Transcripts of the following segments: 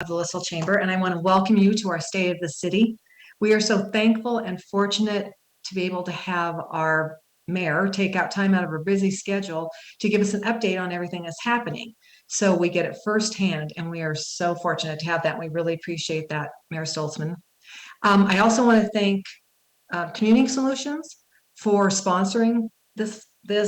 of the Louisville Chamber, and I want to welcome you to our State of the City. We are so thankful and fortunate to be able to have our mayor take out time out of her busy schedule to give us an update on everything that's happening. So we get it firsthand, and we are so fortunate to have that. We really appreciate that, Mayor Stoltzman. I also want to thank Commuting Solutions for sponsoring this.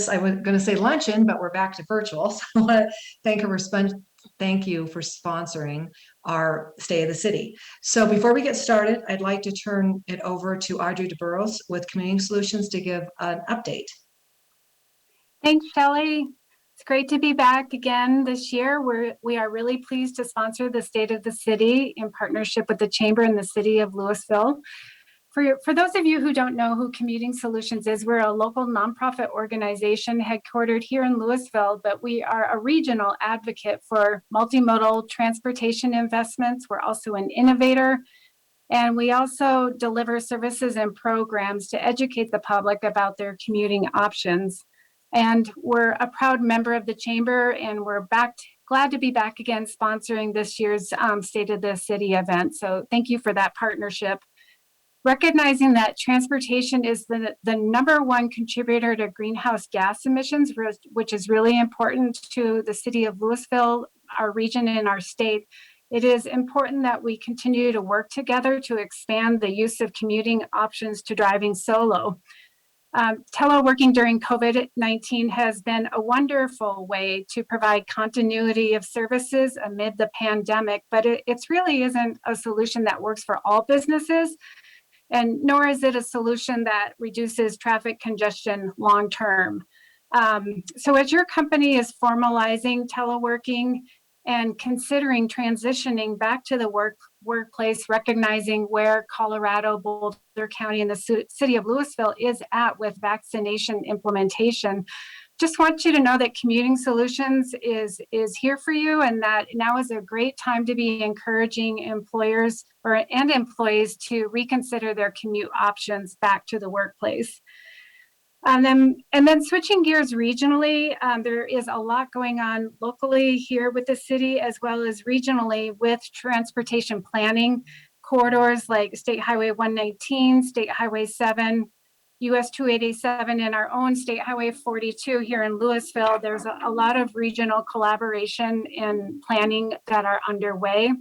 I was going to say luncheon, but we're back to virtual. So I want to thank you for sponsoring our State of the City. So before we get started, I'd like to turn it over to Audrey DeBurros with Commuting Solutions to give an update. Thanks, Shelley. It's great to be back again this year. We are really pleased to sponsor the State of the City in partnership with the Chamber and the City of Louisville. For those of you who don't know who Commuting Solutions is, we're a local nonprofit organization headquartered here in Louisville, but we are a regional advocate for multimodal transportation investments. We're also an innovator, and we also deliver services and programs to educate the public about their commuting options. And we're a proud member of the Chamber, and we're glad to be back again sponsoring this year's State of the City event. So thank you for that partnership. Recognizing that transportation is the number one contributor to greenhouse gas emissions, which is really important to the city of Louisville, our region, and our state, it is important that we continue to work together to expand the use of commuting options to driving solo. Teleworking during COVID-19 has been a wonderful way to provide continuity of services amid the pandemic, but it really isn't a solution that works for all businesses. And nor is it a solution that reduces traffic congestion long term. So as your company is formalizing teleworking and considering transitioning back to the workplace, recognizing where Colorado, Boulder County, and the city of Louisville is at with vaccination implementation, just want you to know that Commuting Solutions is here for you, and that now is a great time to be encouraging employers and employees to reconsider their commute options back to the workplace. And then switching gears regionally, there is a lot going on locally here with the city as well as regionally with transportation planning corridors like State Highway 119, State Highway 7, US 287, and our own State Highway 42 here in Louisville. There's a lot of regional collaboration and planning that are underway.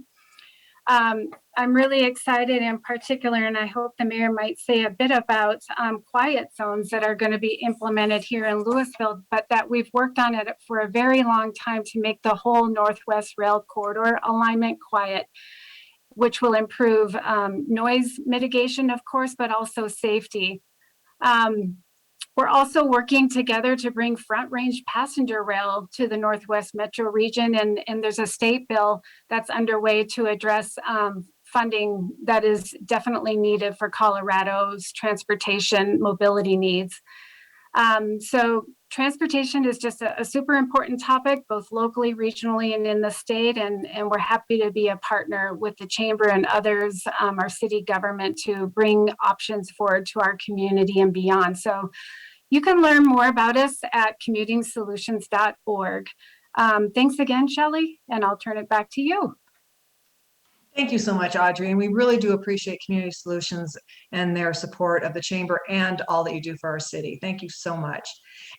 I'm really excited in particular, and I hope the mayor might say a bit about quiet zones that are going to be implemented here in Louisville, but that we've worked on it for a very long time to make the whole Northwest Rail Corridor alignment quiet, which will improve noise mitigation, of course, but also safety. We're also working together to bring front range passenger rail to the Northwest Metro region, and there's a state bill that's underway to address funding that is definitely needed for Colorado's transportation mobility needs. So transportation is just a super important topic, both locally, regionally, and in the state, and we're happy to be a partner with the Chamber and others, our city government, to bring options forward to our community and beyond. So you can learn more about us at commutingsolutions.org. Thanks again, Shelley, and I'll turn it back to you. Thank you so much, Audrey. And we really do appreciate Commuting Solutions and their support of the Chamber and all that you do for our city. Thank you so much.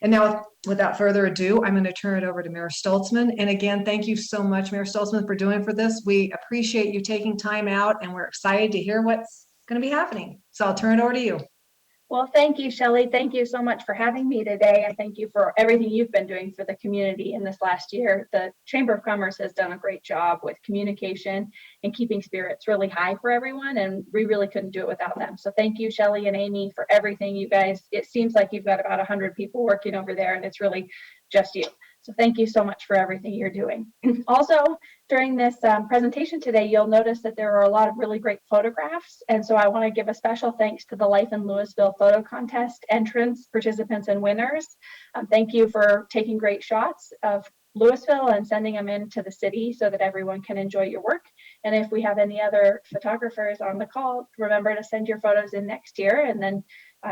And now, without further ado, I'm going to turn it over to Mayor Stoltzman. And again, thank you so much, Mayor Stoltzman, for doing for this. We appreciate you taking time out, and we're excited to hear what's going to be happening. So I'll turn it over to you. Well, thank you, Shelley. Thank you so much for having me today, and thank you for everything you've been doing for the community in this last year. The Chamber of Commerce has done a great job with communication and keeping spirits really high for everyone, and we really couldn't do it without them. So thank you, Shelley and Amy, for everything. You guys, it seems like you've got about 100 people working over there, and it's really just you. So thank you so much for everything you're doing. Also, during this presentation today, you'll notice that there are a lot of really great photographs. And so I want to give a special thanks to the Life in Louisville photo contest entrants, participants, and winners. Thank you for taking great shots of Louisville and sending them into the city so that everyone can enjoy your work. And if we have any other photographers on the call, remember to send your photos in next year, and then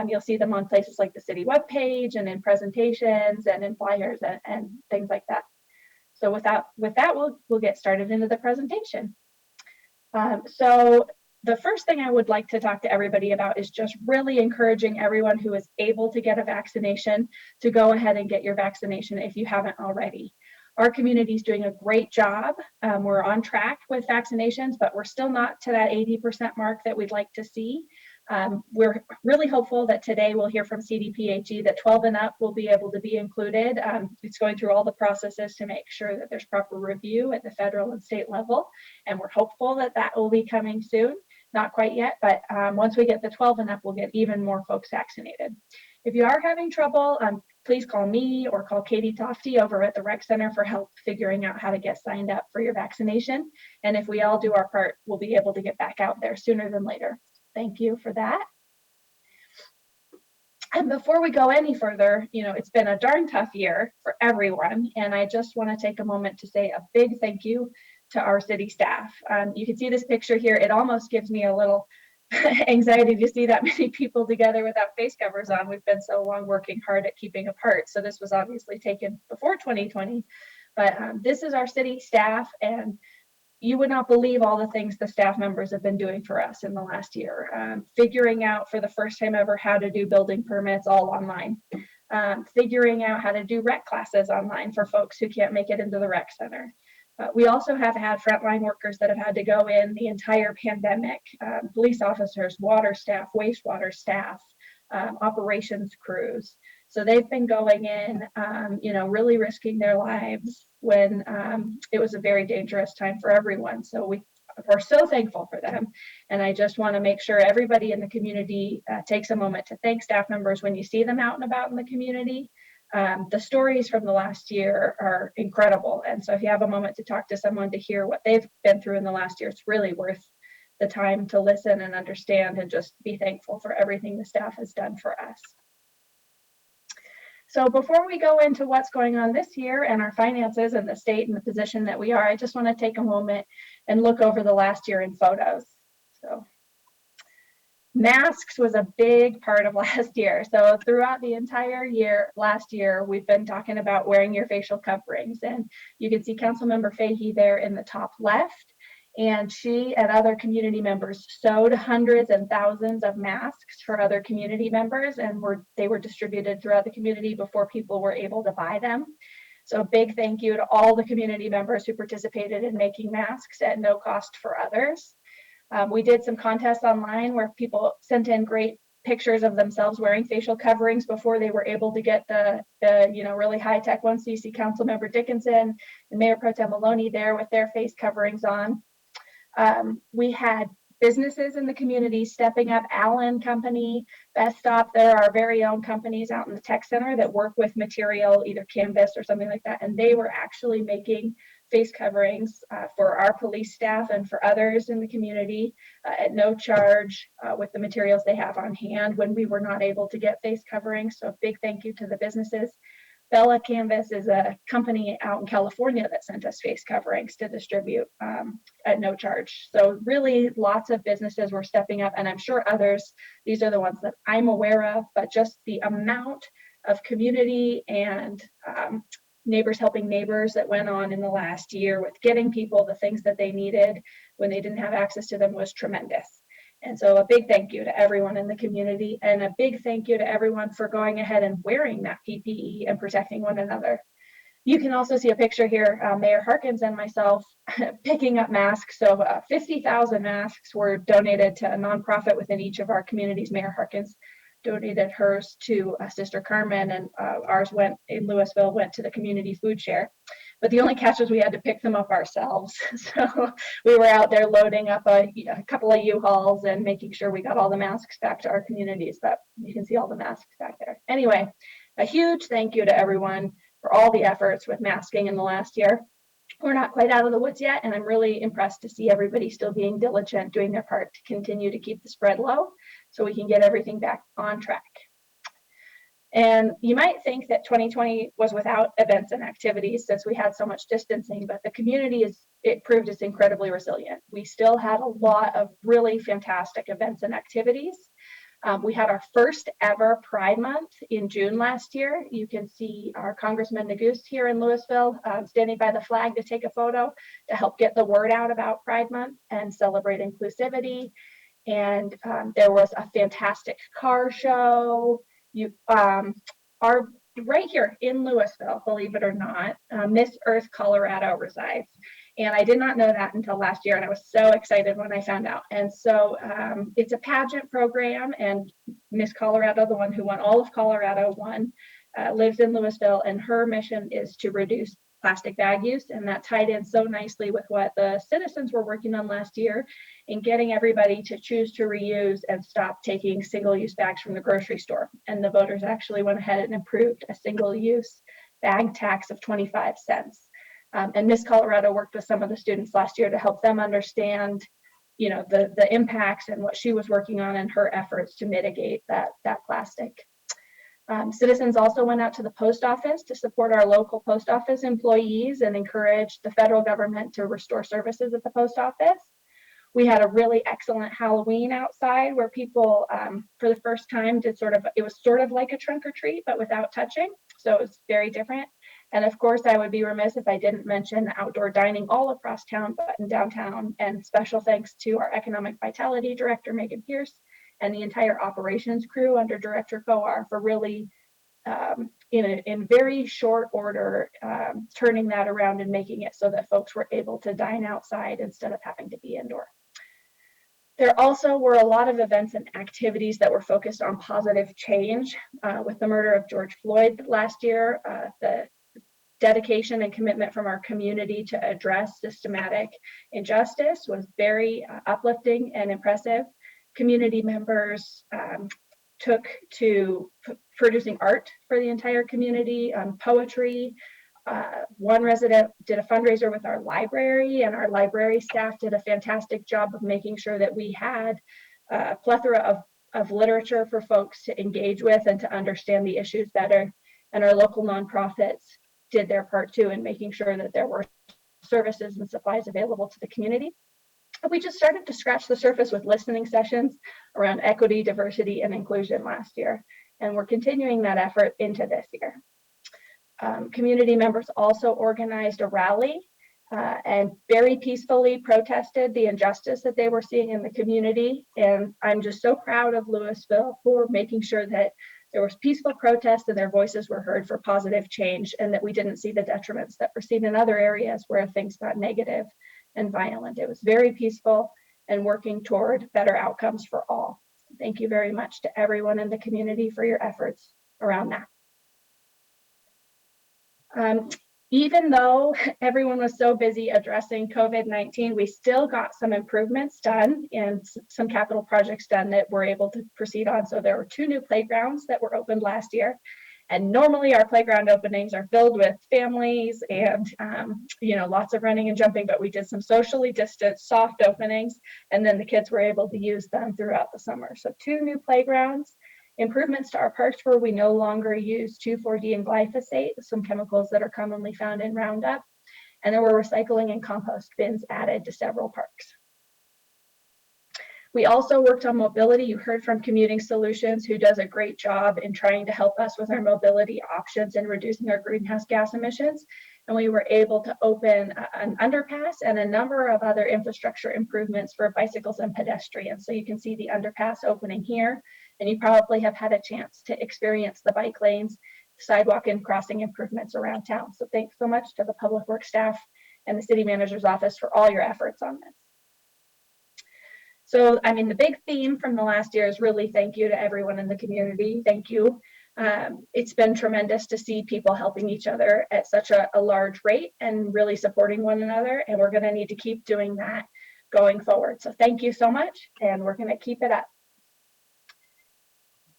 you'll see them on places like the city webpage and in presentations and in flyers and things like that. So with that, we'll get started into the presentation. So the first thing I would like to talk to everybody about is just really encouraging everyone who is able to get a vaccination to go ahead and get your vaccination if you haven't already. Our community is doing a great job. We're on track with vaccinations, but we're still not to that 80% mark that we'd like to see. We're really hopeful that today we'll hear from CDPHE that 12 and up will be able to be included. It's going through all the processes to make sure that there's proper review at the federal and state level, and we're hopeful that that will be coming soon. Not quite yet, but once we get the 12 and up, we'll get even more folks vaccinated. If you are having trouble, please call me or call Katie Tofty over at the Rec Center for help figuring out how to get signed up for your vaccination. And if we all do our part, we'll be able to get back out there sooner than later. Thank you for that. And before we go any further, it's been a darn tough year for everyone. And I just want to take a moment to say a big thank you to our city staff. You can see this picture here. It almost gives me a little anxiety to see that many people together without face covers on. We've been so long working hard at keeping apart. So this was obviously taken before 2020, but this is our city staff, and you would not believe all the things the staff members have been doing for us in the last year. Figuring out for the first time ever how to do building permits all online. Figuring out how to do rec classes online for folks who can't make it into the rec center. We also have had frontline workers that have had to go in the entire pandemic, police officers, water staff, wastewater staff, operations crews. So they've been going in, really risking their lives when it was a very dangerous time for everyone. So we're so thankful for them. And I just want to make sure everybody in the community takes a moment to thank staff members when you see them out and about in the community. The stories from the last year are incredible. And so if you have a moment to talk to someone to hear what they've been through in the last year, it's really worth the time to listen and understand and just be thankful for everything the staff has done for us. So before we go into what's going on this year and our finances and the state and the position that we are, I just want to take a moment and look over the last year in photos. So masks was a big part of last year. So throughout the entire year, last year, we've been talking about wearing your facial coverings. And you can see Councilmember Fahey there in the top left. And she and other community members sewed hundreds and thousands of masks for other community members, and they were distributed throughout the community before people were able to buy them. So a big thank you to all the community members who participated in making masks at no cost for others. We did some contests online where people sent in great pictures of themselves wearing facial coverings before they were able to get the really high-tech ones. So you see Councilmember Dickinson and Mayor Pro Tem Maloney there with their face coverings on. We had businesses in the community stepping up. Allen Company, Best Stop, there are very own companies out in the tech center that work with material, either canvas or something like that, and they were actually making face coverings for our police staff and for others in the community at no charge with the materials they have on hand when we were not able to get face coverings. So a big thank you to the businesses. Bella Canvas is a company out in California that sent us face coverings to distribute at no charge. So really lots of businesses were stepping up, and I'm sure others, these are the ones that I'm aware of, but just the amount of community and neighbors helping neighbors that went on in the last year with getting people the things that they needed when they didn't have access to them was tremendous. And so a big thank you to everyone in the community, and a big thank you to everyone for going ahead and wearing that PPE and protecting one another. You can also see a picture here, Mayor Harkins and myself picking up masks. So 50,000 masks were donated to a nonprofit within each of our communities. Mayor Harkins donated hers to Sister Carmen, and ours went in Louisville, went to the community food share. But the only catch was we had to pick them up ourselves. So we were out there loading up a couple of U-Hauls and making sure we got all the masks back to our communities. But you can see all the masks back there. Anyway, a huge thank you to everyone for all the efforts with masking in the last year. We're not quite out of the woods yet, and I'm really impressed to see everybody still being diligent, doing their part to continue to keep the spread low so we can get everything back on track. And you might think that 2020 was without events and activities since we had so much distancing, but the community it proved it's incredibly resilient. We still had a lot of really fantastic events and activities. We had our first ever Pride Month in June last year. You can see our Congressman Neguse here in Louisville standing by the flag to take a photo to help get the word out about Pride Month and celebrate inclusivity. And there was a fantastic car show. Our right here in Louisville, believe it or not, Miss Earth Colorado resides. And I did not know that until last year, and I was so excited when I found out. And so it's a pageant program, and Miss Colorado, the one who won all of Colorado, lives in Louisville, and her mission is to reduce plastic bag use, and that tied in so nicely with what the citizens were working on last year in getting everybody to choose to reuse and stop taking single-use bags from the grocery store. And the voters actually went ahead and approved a single-use bag tax of 25 cents. And Miss Colorado worked with some of the students last year to help them understand, you know, the impacts and what she was working on in her efforts to mitigate that plastic. Citizens also went out to the post office to support our local post office employees and encourage the federal government to restore services at the post office. We had a really excellent Halloween outside where people, for the first time, it was sort of like a trunk or treat, but without touching. So it was very different. And of course, I would be remiss if I didn't mention the outdoor dining all across town, but in downtown. And special thanks to our Economic Vitality Director, Megan Pierce, and the entire operations crew under Director Coar for really, in very short order, turning that around and making it so that folks were able to dine outside instead of having to be indoor. There also were a lot of events and activities that were focused on positive change. With the murder of George Floyd last year, the dedication and commitment from our community to address systematic injustice was very uplifting and impressive. Community members took to producing art for the entire community, poetry. One resident did a fundraiser with our library, and our library staff did a fantastic job of making sure that we had a plethora of literature for folks to engage with and to understand the issues better. And our local nonprofits did their part too in making sure that there were services and supplies available to the community. We just started to scratch the surface with listening sessions around equity, diversity, and inclusion last year, and we're continuing that effort into this year. Community members also organized a rally and very peacefully protested the injustice that they were seeing in the community. And I'm just so proud of Louisville for making sure that there was peaceful protest and their voices were heard for positive change, and that we didn't see the detriments that were seen in other areas where things got negative and violent. It was very peaceful and working toward better outcomes for all. Thank you very much to everyone in the community for your efforts around that. Even though everyone was so busy addressing COVID-19, we still got some improvements done and some capital projects done that we're able to proceed on. So there were 2 new playgrounds that were opened last year. And normally our playground openings are filled with families and lots of running and jumping, but we did some socially distanced soft openings, and then the kids were able to use them throughout the summer. So 2 new playgrounds. Improvements to our parks where we no longer use 2,4-D and glyphosate, some chemicals that are commonly found in Roundup. And there were recycling and compost bins added to several parks. We also worked on mobility. You heard from Commuting Solutions, who does a great job in trying to help us with our mobility options and reducing our greenhouse gas emissions. And we were able to open an underpass and a number of other infrastructure improvements for bicycles and pedestrians. So you can see the underpass opening here, and you probably have had a chance to experience the bike lanes, sidewalk and crossing improvements around town. So thanks so much to the public works staff and the city manager's office for all your efforts on this. So, the big theme from the last year is really thank you to everyone in the community. Thank you. It's been tremendous to see people helping each other at such a large rate and really supporting one another. And we're going to need to keep doing that going forward. So thank you so much. And we're going to keep it up.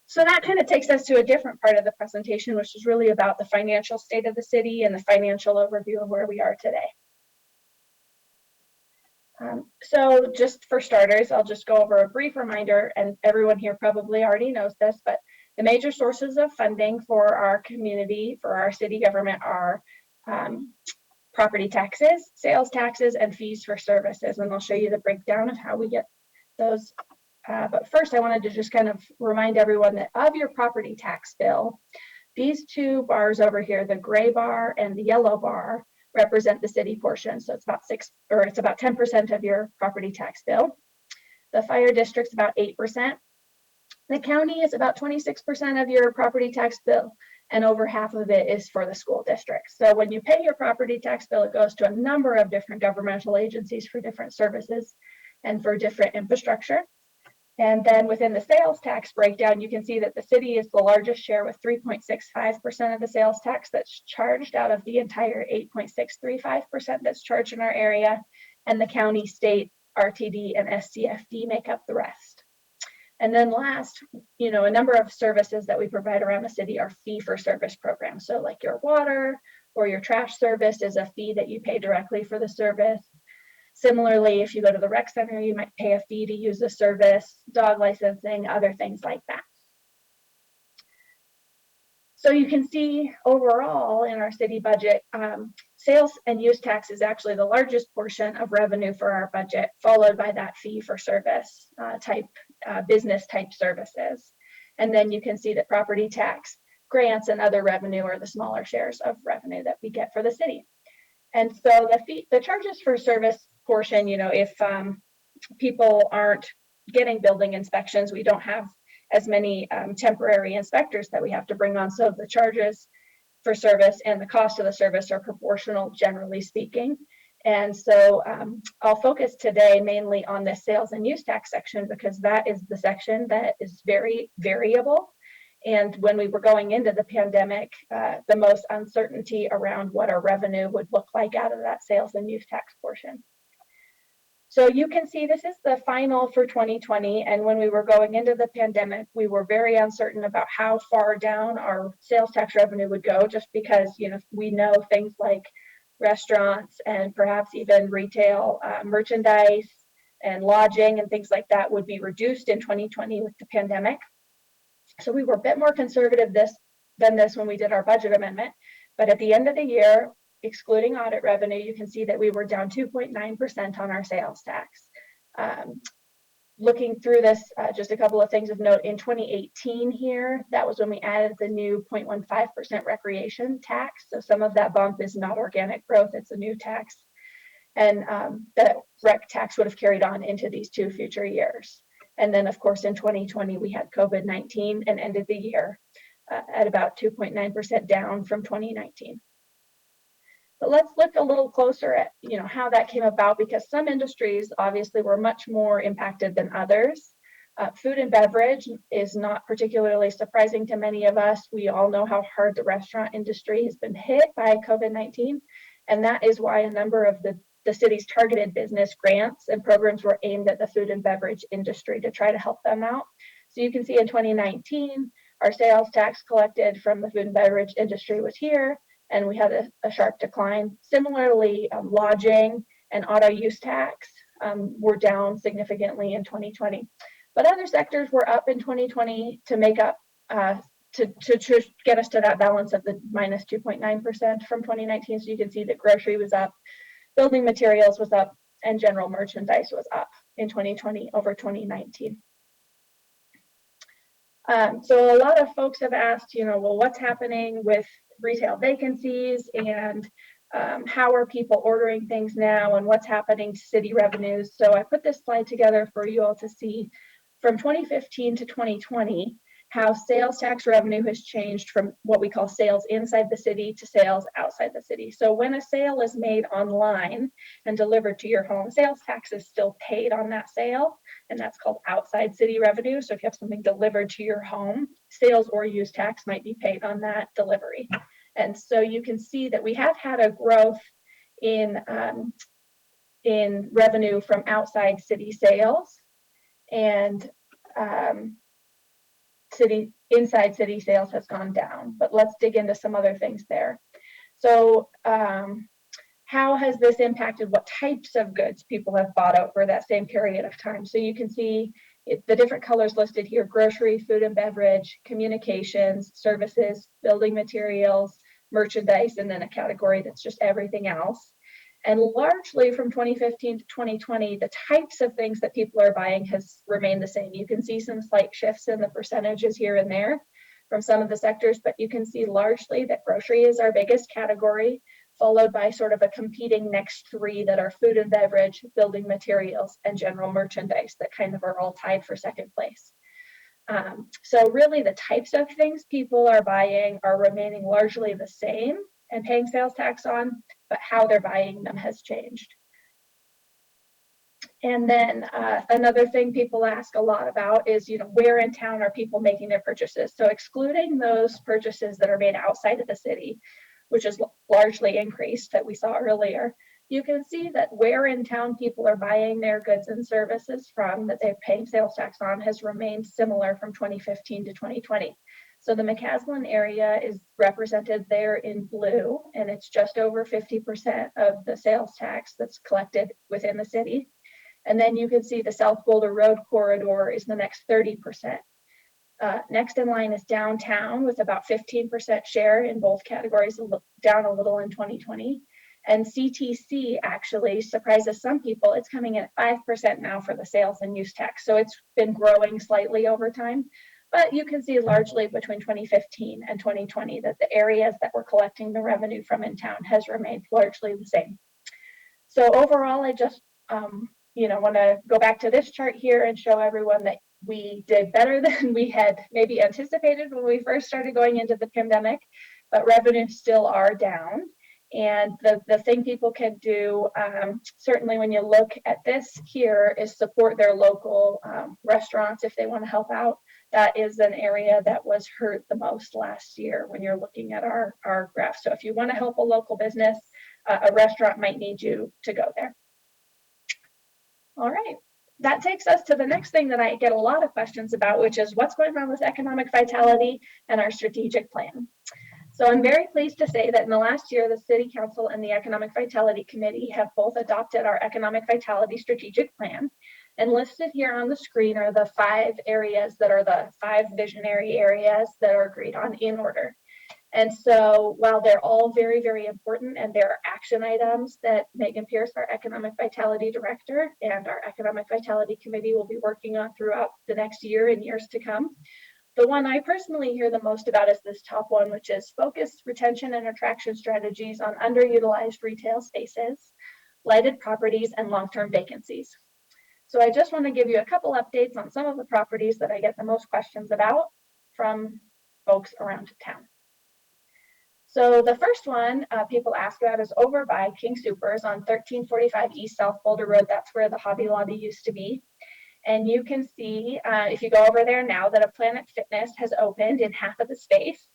So that kind of takes us to a different part of the presentation, which is really about the financial state of the city and the financial overview of where we are today. So just for starters, I'll just go over a brief reminder, and everyone here probably already knows this, but the major sources of funding for our community, for our city government, are property taxes, sales taxes, and fees for services. And I'll show you the breakdown of how we get those But first, I wanted to just kind of remind everyone that of your property tax bill, these two bars over here, the gray bar and the yellow bar, represent the city portion. So it's about 10% of your property tax bill. The fire district's about 8%. The county is about 26% of your property tax bill, and over half of it is for the school district. So when you pay your property tax bill, it goes to a number of different governmental agencies for different services and for different infrastructure. And then within the sales tax breakdown, you can see that the city is the largest share with 3.65% of the sales tax that's charged out of the entire 8.635% that's charged in our area. And the county, state, RTD, and SCFD make up the rest. And then last, a number of services that we provide around the city are fee-for-service programs. So like your water or your trash service is a fee that you pay directly for the service. Similarly, if you go to the rec center, you might pay a fee to use the service, dog licensing, other things like that. So you can see overall in our city budget, sales and use tax is actually the largest portion of revenue for our budget, followed by that fee for service business type services. And then you can see that property tax, grants, and other revenue are the smaller shares of revenue that we get for the city. And so the charges for service portion, if people aren't getting building inspections, we don't have as many temporary inspectors that we have to bring on. So the charges for service and the cost of the service are proportional, generally speaking. And so I'll focus today mainly on the sales and use tax section, because that is the section that is very variable. And when we were going into the pandemic, the most uncertainty around what our revenue would look like out of that sales and use tax portion. So you can see this is the final for 2020. And when we were going into the pandemic, we were very uncertain about how far down our sales tax revenue would go, just because, we know things like restaurants and perhaps even retail merchandise and lodging and things like that would be reduced in 2020 with the pandemic. So we were a bit more conservative than this when we did our budget amendment. But at the end of the year, excluding audit revenue, you can see that we were down 2.9% on our sales tax. Looking through this, just a couple of things of note. In 2018 here, that was when we added the new 0.15% recreation tax. So some of that bump is not organic growth, it's a new tax. And the rec tax would have carried on into these two future years. And then, of course, in 2020, we had COVID-19 and ended the year at about 2.9% down from 2019. But let's look a little closer at how that came about, because some industries obviously were much more impacted than others. Food and beverage is not particularly surprising to many of us. We all know how hard the restaurant industry has been hit by COVID-19, and that is why a number of the city's targeted business grants and programs were aimed at the food and beverage industry to try to help them out. So you can see in 2019, our sales tax collected from the food and beverage industry was here, and we had a sharp decline. Similarly, lodging and auto use tax were down significantly in 2020. But other sectors were up in 2020 to make up, to get us to that balance of the minus 2.9% from 2019. So you can see that grocery was up, building materials was up, and general merchandise was up in 2020 over 2019. So a lot of folks have asked, well, what's happening with retail vacancies, and how are people ordering things now, and what's happening to city revenues? So I put this slide together for you all to see from 2015 to 2020, how sales tax revenue has changed from what we call sales inside the city to sales outside the city. So when a sale is made online and delivered to your home, sales tax is still paid on that sale, and that's called outside city revenue. So if you have something delivered to your home, sales or use tax might be paid on that delivery. And so you can see that we have had a growth in revenue from outside city sales, and inside city sales has gone down. But let's dig into some other things there. So how has this impacted what types of goods people have bought over that same period of time? So you can see the different colors listed here: grocery, food and beverage, communications, services, building materials, merchandise, and then a category that's just everything else. And largely from 2015 to 2020, the types of things that people are buying has remained the same. You can see some slight shifts in the percentages here and there from some of the sectors, but you can see largely that grocery is our biggest category, followed by sort of a competing next three that are food and beverage, building materials, and general merchandise that kind of are all tied for second place. So really the types of things people are buying are remaining largely the same and paying sales tax on, but how they're buying them has changed. And then another thing people ask a lot about is, where in town are people making their purchases? So excluding those purchases that are made outside of the city, which is largely increased that we saw earlier, you can see that where in town people are buying their goods and services from that they're paying sales tax on has remained similar from 2015 to 2020. So the Mccasland area is represented there in blue, and it's just over 50% of the sales tax that's collected within the city. And then you can see the South Boulder Road corridor is the next 30%. Next in line is downtown with about 15% share in both categories, down a little in 2020. And CTC actually surprises some people. It's coming in at 5% now for the sales and use tax. So it's been growing slightly over time. But you can see largely between 2015 and 2020 that the areas that we're collecting the revenue from in town has remained largely the same. So overall, I just want to go back to this chart here and show everyone that we did better than we had maybe anticipated when we first started going into the pandemic, but revenues still are down. And the thing people can do, certainly when you look at this here, is support their local restaurants if they want to help out. That is an area that was hurt the most last year when you're looking at our graph. So if you want to help a local business, a restaurant might need you to go there. All right. That takes us to the next thing that I get a lot of questions about, which is what's going on with economic vitality and our strategic plan. So I'm very pleased to say that in the last year, the City Council and the Economic Vitality Committee have both adopted our Economic Vitality Strategic Plan. And listed here on the screen are the 5 areas that are the 5 visionary areas that are agreed on in order. And so while they're all very, very important and there are action items that Megan Pierce, our Economic Vitality Director, and our Economic Vitality Committee will be working on throughout the next year and years to come, the one I personally hear the most about is this top one, which is focused retention and attraction strategies on underutilized retail spaces, blighted properties, and long-term vacancies. So I just want to give you a couple updates on some of the properties that I get the most questions about from folks around town. So the first one people ask about is over by King Soopers on 1345 East South Boulder Road. That's where the Hobby Lobby used to be. And you can see, if you go over there now, that a Planet Fitness has opened in half of the space.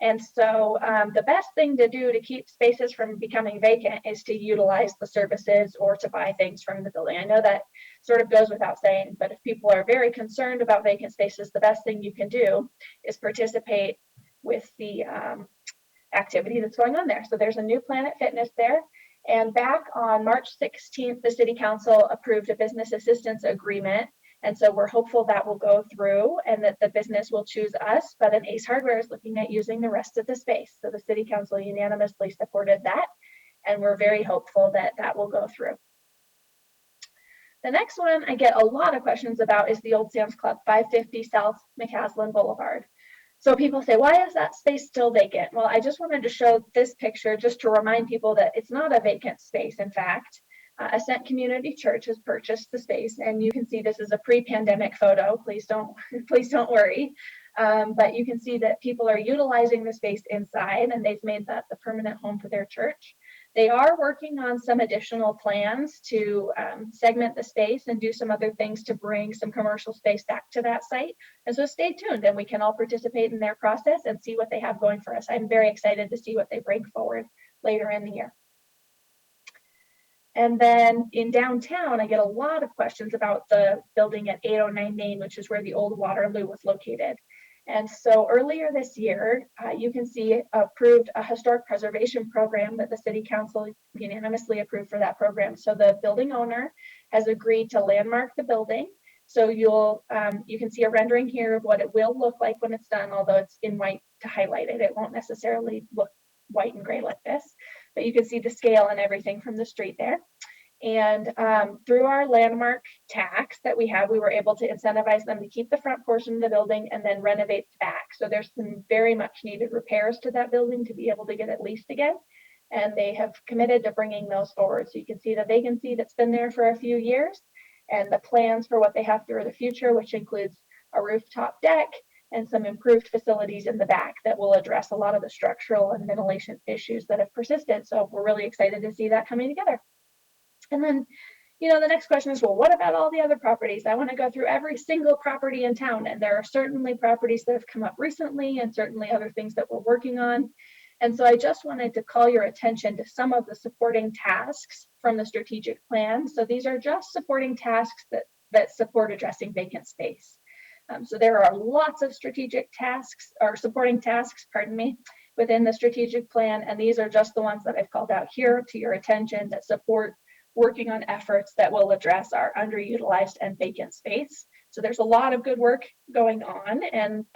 And so the best thing to do to keep spaces from becoming vacant is to utilize the services or to buy things from the building. I know that sort of goes without saying, but if people are very concerned about vacant spaces, the best thing you can do is participate with the activity that's going on there. So there's a new Planet Fitness there. And back on March 16th, the City Council approved a business assistance agreement. And so we're hopeful that will go through and that the business will choose us, but an Ace Hardware is looking at using the rest of the space. So the City Council unanimously supported that. And we're very hopeful that that will go through. The next one I get a lot of questions about is the Old Sam's Club, 550 South Mccasland Boulevard. So people say, why is that space still vacant? Well, I just wanted to show this picture just to remind people that it's not a vacant space. In fact, Ascent Community Church has purchased the space, and you can see this is a pre-pandemic photo. Please don't worry. But you can see that people are utilizing the space inside, and they've made that the permanent home for their church. They are working on some additional plans to segment the space and do some other things to bring some commercial space back to that site. And so stay tuned, and we can all participate in their process and see what they have going for us. I'm very excited to see what they bring forward later in the year. And then in downtown, I get a lot of questions about the building at 809 Main, which is where the old Waterloo was located. And so earlier this year, you can see approved a historic preservation program that the City Council unanimously approved for that program. So the building owner has agreed to landmark the building. So you can see a rendering here of what it will look like when it's done, although it's in white to highlight it. It won't necessarily look white and gray like this. but you can see the scale and everything from the street there. And through our landmark tax that we have, we were able to incentivize them to keep the front portion of the building and then renovate the back. So there's some very much needed repairs to that building to be able to get it leased again. And they have committed to bringing those forward. So you can see the vacancy that's been there for a few years and the plans for what they have for the future, which includes a rooftop deck and some improved facilities in the back that will address a lot of the structural and ventilation issues that have persisted. So we're really excited to see that coming together. And then, the next question is, well, what about all the other properties? I want to go through every single property in town. And there are certainly properties that have come up recently and certainly other things that we're working on. And so I just wanted to call your attention to some of the supporting tasks from the strategic plan. So these are just supporting tasks that support addressing vacant space. So there are lots of strategic tasks or supporting tasks, within the strategic plan. And these are just the ones that I've called out here to your attention that support working on efforts that will address our underutilized and vacant space. So there's a lot of good work going on, and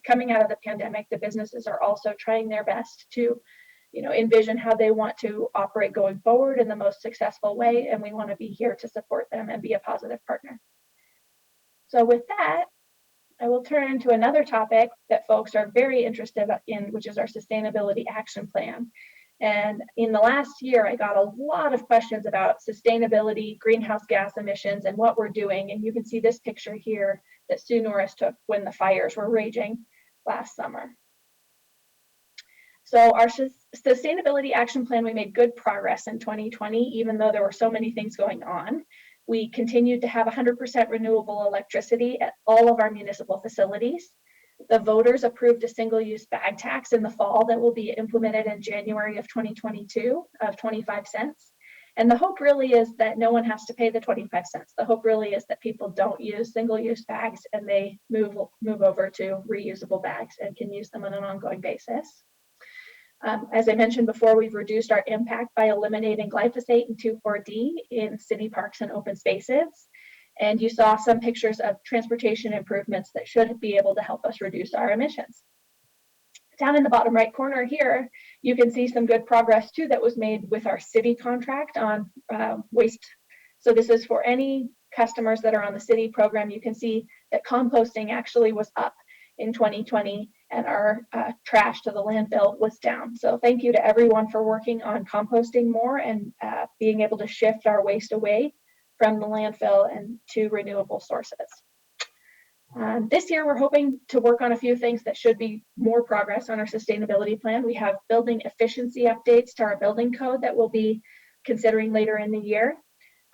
coming out of the pandemic, the businesses are also trying their best to, envision how they want to operate going forward in the most successful way, and we want to be here to support them and be a positive partner. So with that, I will turn to another topic that folks are very interested in, which is our sustainability action plan. And in the last year, I got a lot of questions about sustainability, greenhouse gas emissions, and what we're doing. And you can see this picture here that Sue Norris took when the fires were raging last summer. So our sustainability action plan, we made good progress in 2020, even though there were so many things going on. We continued to have 100% renewable electricity at all of our municipal facilities. The voters approved a single-use bag tax in the fall that will be implemented in January of 2022 of 25 cents. And the hope really is that no one has to pay the 25 cents. The hope really is that people don't use single-use bags and they move over to reusable bags and can use them on an ongoing basis. As I mentioned before, we've reduced our impact by eliminating glyphosate and 2,4-D in city parks and open spaces. And you saw some pictures of transportation improvements that should be able to help us reduce our emissions. Down in the bottom right corner here, you can see some good progress too that was made with our city contract on waste. So this is for any customers that are on the city program. You can see that composting actually was up in 2020 and our trash to the landfill was down. So thank you to everyone for working on composting more and being able to shift our waste away from the landfill and to renewable sources. This year, we're hoping to work on a few things that should be more progress on our sustainability plan. We have building efficiency updates to our building code that we'll be considering later in the year.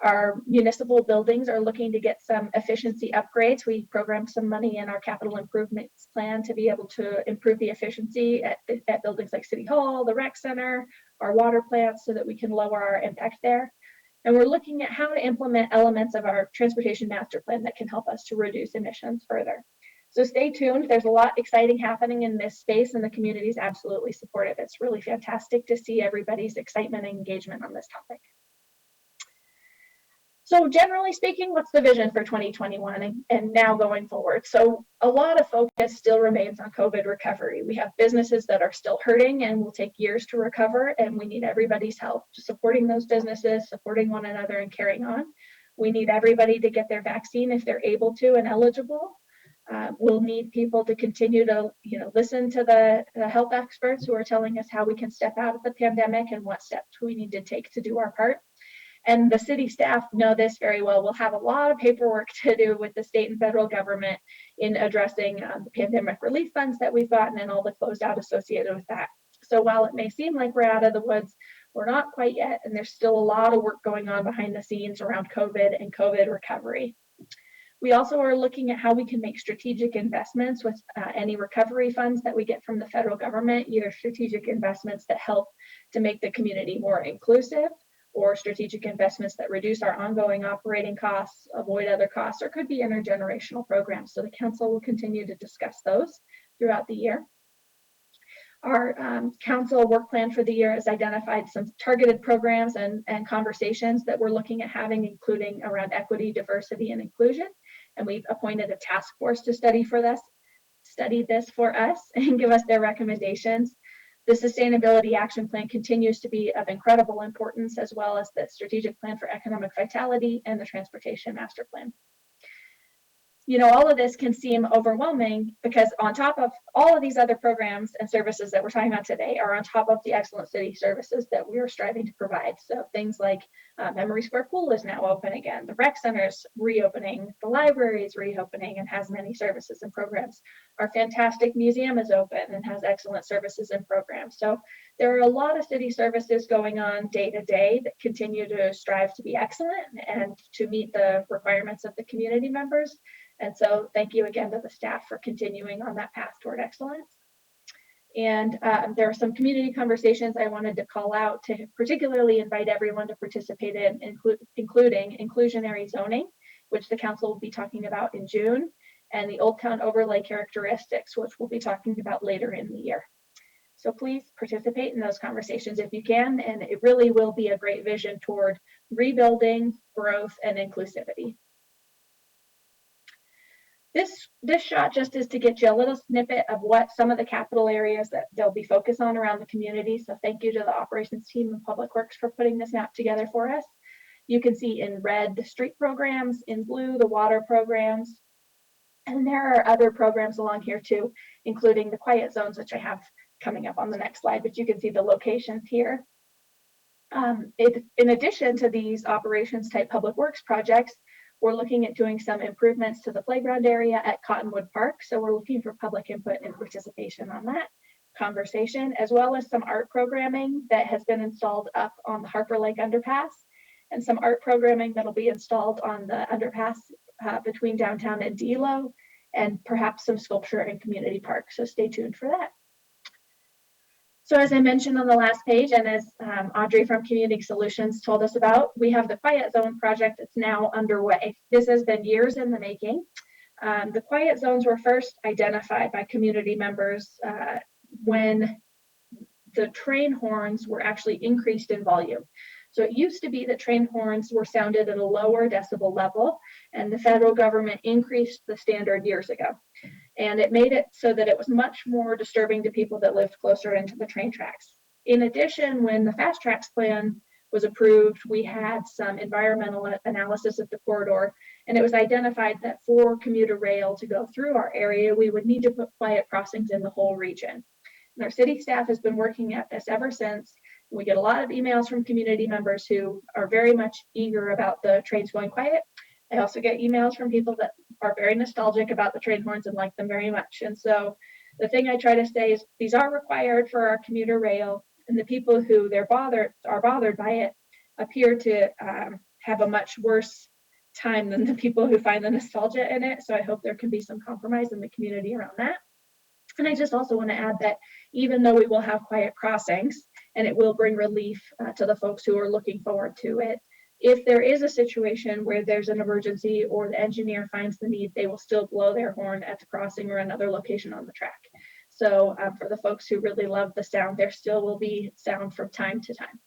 Our municipal buildings are looking to get some efficiency upgrades. We programmed some money in our capital improvements plan to be able to improve the efficiency at buildings like City Hall, the rec center, our water plants, so that we can lower our impact there. And we're looking at how to implement elements of our transportation master plan that can help us to reduce emissions further. So stay tuned. There's a lot exciting happening in this space and the community is absolutely supportive. It's really fantastic to see everybody's excitement and engagement on this topic. So generally speaking, what's the vision for 2021 and now going forward? So a lot of focus still remains on COVID recovery. We have businesses that are still hurting and will take years to recover, and we need everybody's help supporting those businesses, supporting one another and carrying on. We need everybody to get their vaccine if they're able to and eligible. We'll need people to continue to listen to the health experts who are telling us how we can step out of the pandemic and what steps we need to take to do our part. And the city staff know this very well. We'll have a lot of paperwork to do with the state and federal government in addressing the pandemic relief funds that we've gotten and all the closed out associated with that. So while it may seem like we're out of the woods, we're not quite yet. And there's still a lot of work going on behind the scenes around COVID and COVID recovery. We also are looking at how we can make strategic investments with any recovery funds that we get from the federal government, either strategic investments that help to make the community more inclusive, or strategic investments that reduce our ongoing operating costs, avoid other costs, or could be intergenerational programs. So the council will continue to discuss those throughout the year. Our council work plan for the year has identified some targeted programs and conversations that we're looking at having, including around equity, diversity, and inclusion. And we've appointed a task force to study this for us and give us their recommendations. The Sustainability Action Plan continues to be of incredible importance, as well as the Strategic Plan for Economic Vitality and the Transportation Master Plan. You know, all of this can seem overwhelming because on top of all of these other programs and services that we're talking about today are on top of the excellent city services that we are striving to provide. So things like Memory Square Pool is now open again, the rec center's reopening, the library is reopening and has many services and programs. Our fantastic museum is open and has excellent services and programs. So there are a lot of city services going on day to day that continue to strive to be excellent and to meet the requirements of the community members. And so thank you again to the staff for continuing on that path toward excellence. And there are some community conversations I wanted to call out to particularly invite everyone to participate in, including inclusionary zoning, which the council will be talking about in June, and the Old Town overlay characteristics, which we'll be talking about later in the year. So please participate in those conversations if you can, and it really will be a great vision toward rebuilding, growth, and inclusivity. This shot just is to get you a little snippet of what some of the capital areas that they'll be focused on around the community. So thank you to the operations team and Public Works for putting this map together for us. You can see in red the street programs, in blue the water programs, and there are other programs along here too, including the quiet zones, which I have coming up on the next slide, but you can see the locations here. In addition to these operations type public works projects, we're looking at doing some improvements to the playground area at Cottonwood Park. So we're looking for public input and participation on that conversation, as well as some art programming that has been installed up on the Harper Lake underpass, and some art programming that'll be installed on the underpass between downtown and Delo, and perhaps some sculpture and community park. So stay tuned for that. So as I mentioned on the last page, and as Audrey from Commuting Solutions told us about, we have the Quiet Zone project that's now underway. This has been years in the making. The quiet zones were first identified by community members when the train horns were actually increased in volume. So it used to be that train horns were sounded at a lower decibel level, and the federal government increased the standard years ago. And it made it so that it was much more disturbing to people that lived closer into the train tracks. In addition, when the Fast Tracks plan was approved, we had some environmental analysis of the corridor, and it was identified that for commuter rail to go through our area, we would need to put quiet crossings in the whole region. And our city staff has been working at this ever since. We get a lot of emails from community members who are very much eager about the trains going quiet. I also get emails from people that are very nostalgic about the train horns and like them very much. And so the thing I try to say is these are required for our commuter rail, and the people who are bothered by it appear to have a much worse time than the people who find the nostalgia in it. So I hope there can be some compromise in the community around that. And I just also want to add that even though we will have quiet crossings and it will bring relief to the folks who are looking forward to it, if there is a situation where there's an emergency or the engineer finds the need, they will still blow their horn at the crossing or another location on the track. So for the folks who really love the sound, there still will be sound from time to time.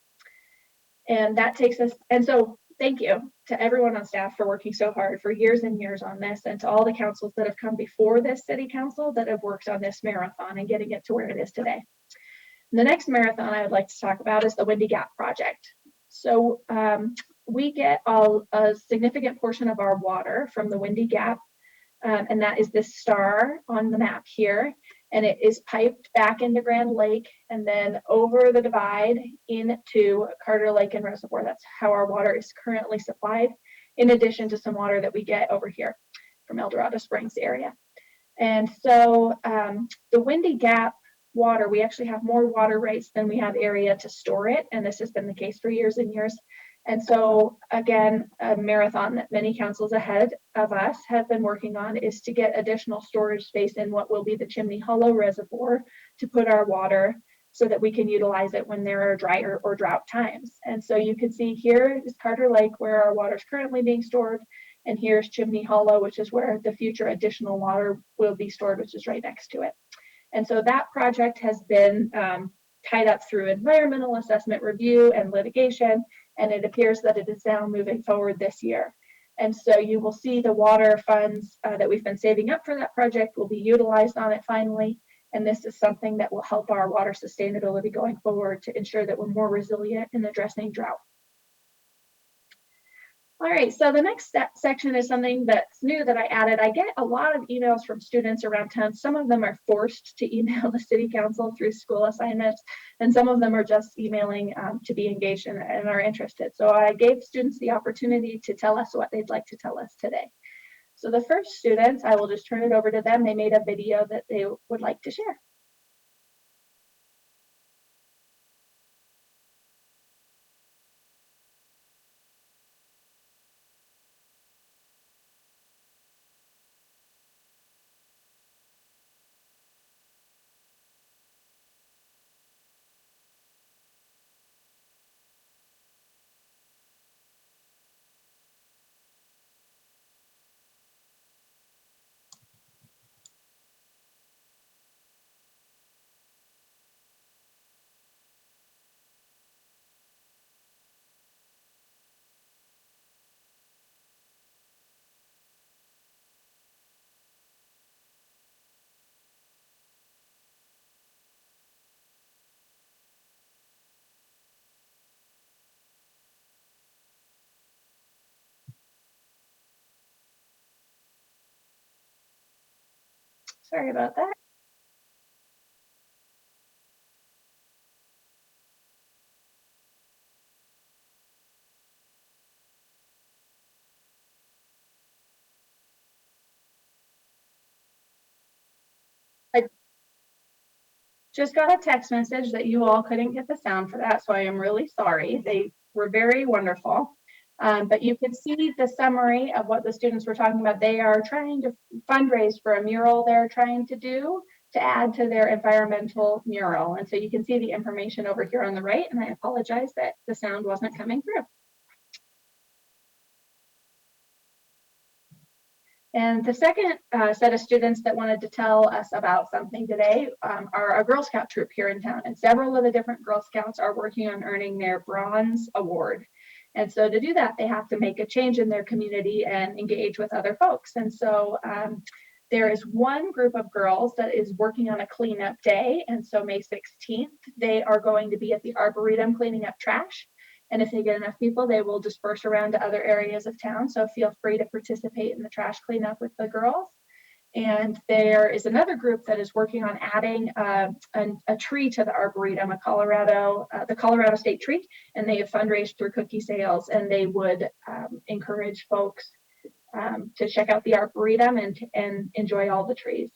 And that takes us, and so thank you to everyone on staff for working so hard for years and years on this, and to all the councils that have come before this city council that have worked on this marathon and getting it to where it is today. And the next marathon I would like to talk about is the Windy Gap project. So we get a significant portion of our water from the Windy Gap, and that is this star on the map here, and it is piped back into Grand Lake and then over the divide into Carter Lake and Reservoir. That's how our water is currently supplied, in addition to some water that we get over here from El Dorado Springs area. And so the Windy Gap water, we actually have more water rights than we have area to store it, and this has been the case for years and years. And so again, a marathon that many councils ahead of us have been working on is to get additional storage space in what will be the Chimney Hollow Reservoir to put our water so that we can utilize it when there are drier or drought times. And so you can see here is Carter Lake, where our water is currently being stored, and here's Chimney Hollow, which is where the future additional water will be stored, which is right next to it. And so that project has been tied up through environmental assessment review and litigation, and it appears that it is now moving forward this year. And so you will see the water funds that we've been saving up for that project will be utilized on it finally, And this is something that will help our water sustainability going forward to ensure that we're more resilient in addressing drought. All right, so the next section is something that's new that I added. I get a lot of emails from students around town. Some of them are forced to email the city council through school assignments, and some of them are just emailing to be engaged and are interested. So I gave students the opportunity to tell us what they'd like to tell us today. So the first students, I will just turn it over to them. They made a video that they would like to share. Sorry about that. I just got a text message that you all couldn't get the sound for that, so I am really sorry. They were very wonderful. But you can see the summary of what the students were talking about. They are trying to fundraise for a mural they're trying to do to add to their environmental mural. And so you can see the information over here on the right, and I apologize that the sound wasn't coming through. And the second set of students that wanted to tell us about something today are a Girl Scout troop here in town. And several of the different Girl Scouts are working on earning their Bronze Award. And so to do that, they have to make a change in their community and engage with other folks. And so there is one group of girls that is working on a cleanup day. And so May 16th, they are going to be at the Arboretum cleaning up trash. And if they get enough people, they will disperse around to other areas of town. So feel free to participate in the trash cleanup with the girls. And there is another group that is working on adding a tree to the Arboretum, the Colorado State tree. And they have fundraised through cookie sales, and they would encourage folks to check out the Arboretum and enjoy all the trees.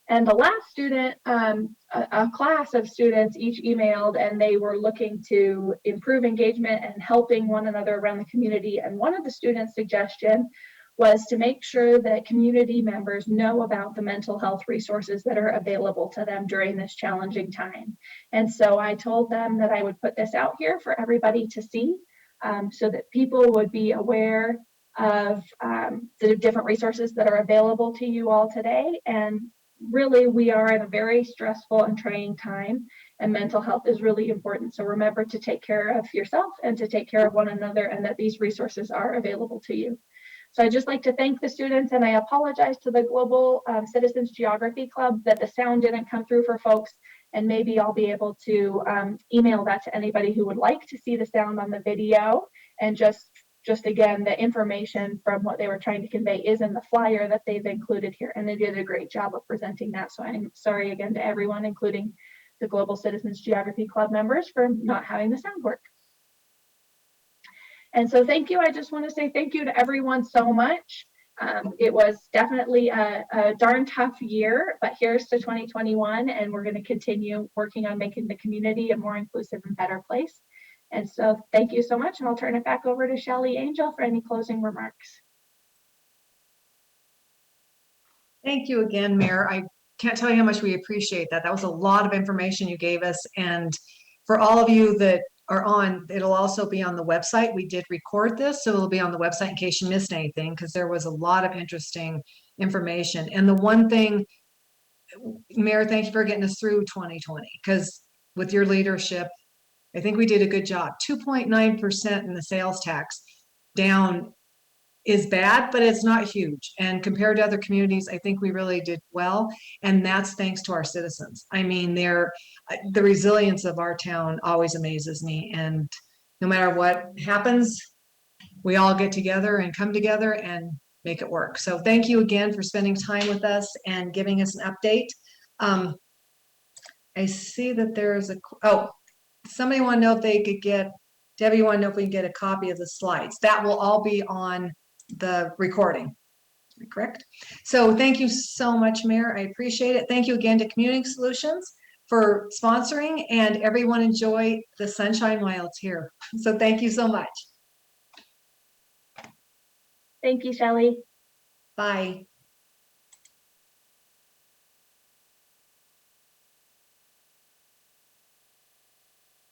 And the last student, a class of students each emailed, and they were looking to improve engagement and helping one another around the community. And one of the students' suggestion was to make sure that community members know about the mental health resources that are available to them during this challenging time. And so I told them that I would put this out here for everybody to see, so that people would be aware of the different resources that are available to you all today. And really, we are in a very stressful and trying time, and mental health is really important. So remember to take care of yourself and to take care of one another, and that these resources are available to you. So I'd just like to thank the students, and I apologize to the Global Citizens Geography Club that the sound didn't come through for folks, and maybe I'll be able to email that to anybody who would like to see the sound on the video. And just again, the information from what they were trying to convey is in the flyer that they've included here, and they did a great job of presenting that. So I'm sorry again to everyone, including the Global Citizens Geography Club members, for not having the sound work. And so thank you. I just want to say thank you to everyone so much. It was definitely a darn tough year, but here's to 2021, and we're going to continue working on making the community a more inclusive and better place. And so thank you so much, and I'll turn it back over to Shelley Angel for any closing remarks. Thank you again, Mayor. I can't tell you how much we appreciate that. That was a lot of information you gave us. And for all of you that are on, it'll also be on the website. We did record this, so it'll be on the website in case you missed anything, because there was a lot of interesting information. And the one thing, Mayor, thank you for getting us through 2020, because with your leadership, I think we did a good job. 2.9% in the sales tax, down is bad, but it's not huge. And compared to other communities, I think we really did well. And that's thanks to our citizens. I mean, the resilience of our town always amazes me. And no matter what happens, we all get together and come together and make it work. So thank you again for spending time with us and giving us an update. I see that there's somebody want to know if they could get, Debbie want to know if we can get a copy of the slides. That will all be on the recording, correct? So thank you so much, Mayor. I appreciate it. Thank you again to Commuting Solutions for sponsoring, and everyone enjoy the sunshine while it's here. So thank you so much. Thank you, Shelley. Bye.